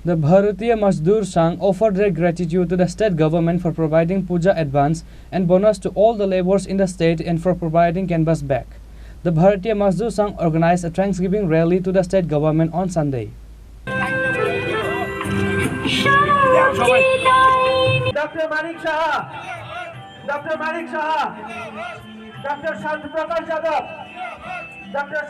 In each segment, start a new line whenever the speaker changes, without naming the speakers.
The Bharatiya Mazdoor Sangh offered their gratitude to the state government for providing puja advance and bonus to all the laborers in the state and for providing canvas bag. The Bharatiya Mazdoor Sangh organized a Thanksgiving rally to the state government on Sunday.
Dr. Manik Shah, Dr. Manik Shah, Dr. Shantu Prakash Yadav, Dr.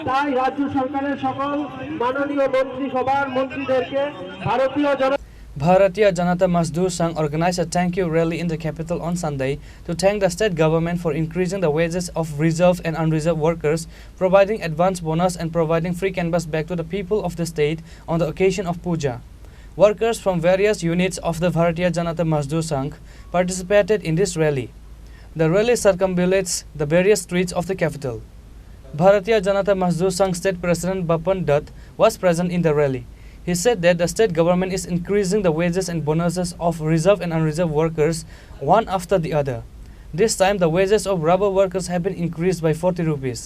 তাই রাজ্য সরকারের সকল মাননীয় মন্ত্রী সভার মন্ত্রীদেরকে
Bharatiya Janata Mazdoor Sangh organized a thank you rally in the capital on Sunday to thank the state government for increasing the wages of reserved and unreserved workers, providing advance bonus and providing free canvas bag to the people of the state on the occasion of puja. Workers from various units of the Bharatiya Janata Mazdoor Sangh participated in this rally. The rally circumambulates the various streets of the capital. Bharatiya Janata Mazdoor Sangh State President Bapan Dutt was present in the rally. He said that the state government is increasing the wages and bonuses of reserved and unreserved workers one after the other. This time the wages of rubber workers have been increased by 40 rupees.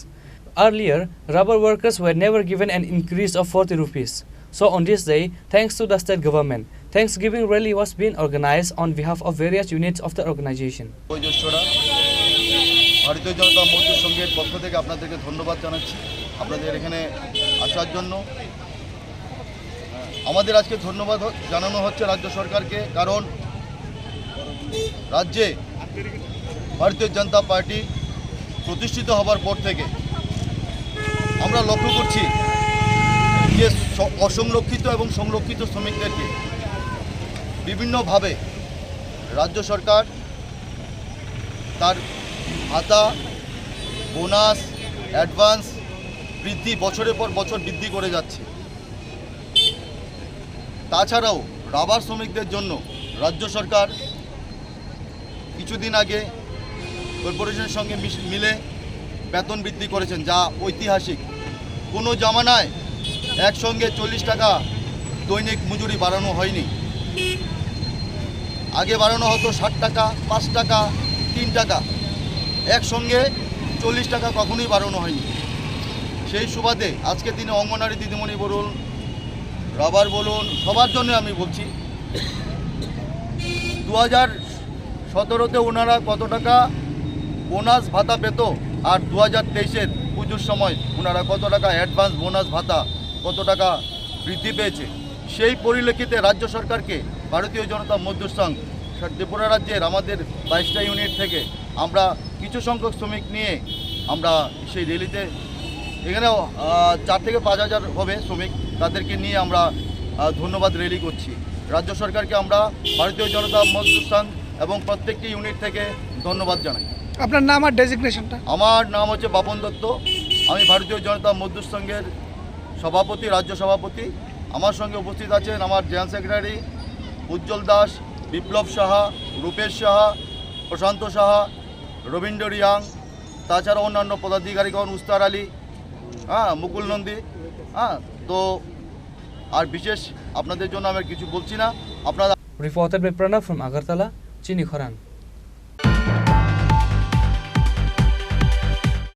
Earlier, rubber workers were never given an increase of 40 rupees. So on this day, thanks to the state government, Thanksgiving rally was being organized on behalf of various units of the organization.
ভারতীয় জনতা মজদুর সংঘের পক্ষ থেকে আপনাদেরকে ধন্যবাদ জানাচ্ছি আপনাদের এখানে আসার জন্য। আমাদের আজকে ধন্যবাদ জানানো হচ্ছে রাজ্য সরকারকে, কারণ রাজ্যে ভারতীয় জনতা পার্টি প্রতিষ্ঠিত হবার পর থেকে আমরা লক্ষ্য করছি যে অসংরক্ষিত এবং সংরক্ষিত শ্রমিকদেরকে বিভিন্নভাবে রাজ্য সরকার তার ভাতা, বোনাস, অ্যাডভান্স বৃদ্ধি বছরের পর বছর বৃদ্ধি করে যাচ্ছে। তাছাড়াও রাবার শ্রমিকদের জন্য রাজ্য সরকার কিছুদিন আগে কর্পোরেশনের সঙ্গে মিলে বেতন বৃদ্ধি করেছেন, যা ঐতিহাসিক। কোনো জামানায় একসঙ্গে 40 টাকা দৈনিক মজুরি বাড়ানো হয়নি। আগে বাড়ানো হতো 60 টাকা, 5 টাকা, 3 টাকা, একসঙ্গে 40 টাকা কখনোই বাড়ানো হয়নি। সেই সুবাদে আজকে দিনে অঙ্গনারী দিদিমণি বলুন, রাবার বলুন, সবার জন্য আমি বলছি 2017-তে ওনারা কত টাকা বোনাস ভাতা পেত, আর 2023-এর পুজোর সময় ওনারা কত টাকা অ্যাডভান্স বোনাস ভাতা কত টাকা বৃদ্ধি পেয়েছে। সেই পরিপ্রেক্ষিতে রাজ্য সরকারকে ভারতীয় জনতা মজদুর সংঘ ত্রিপুরা রাজ্যের আমাদের 22টা ইউনিট থেকে আমরা কিছু সংখ্যক শ্রমিক নিয়ে আমরা সেই র্যালিতে, এখানে 4 থেকে 5 হাজার হবে শ্রমিক, তাদেরকে নিয়ে আমরা ধন্যবাদ র্যালি করছি। রাজ্য সরকারকে আমরা ভারতীয় জনতা মজদুর সংঘ এবং প্রত্যেকটি ইউনিট থেকে ধন্যবাদ জানাই।
আপনার নাম আর ডেজিগনেশনটা?
আমার নাম হচ্ছে বাপন দত্ত, আমি ভারতীয় জনতা মজদুর সংঘের সভাপতি, রাজ্য সভাপতি। আমার সঙ্গে উপস্থিত আছেন আমার জেনারেল সেক্রেটারি উজ্জ্বল দাস, বিপ্লব সাহা, রূপেশ সাহা, প্রশান্ত সাহা, রবীন্দ্র রিয়াং, তাছাড়া অন্যান্য পদাধিকারীগণ, উস্তার আলী, মুকুল নন্দী। তো আর বিশেষ আপনাদের জন্য আমি কিছু বলছি না। আপনারা
Reported by Pranav from Agartala, Chini, Khorang.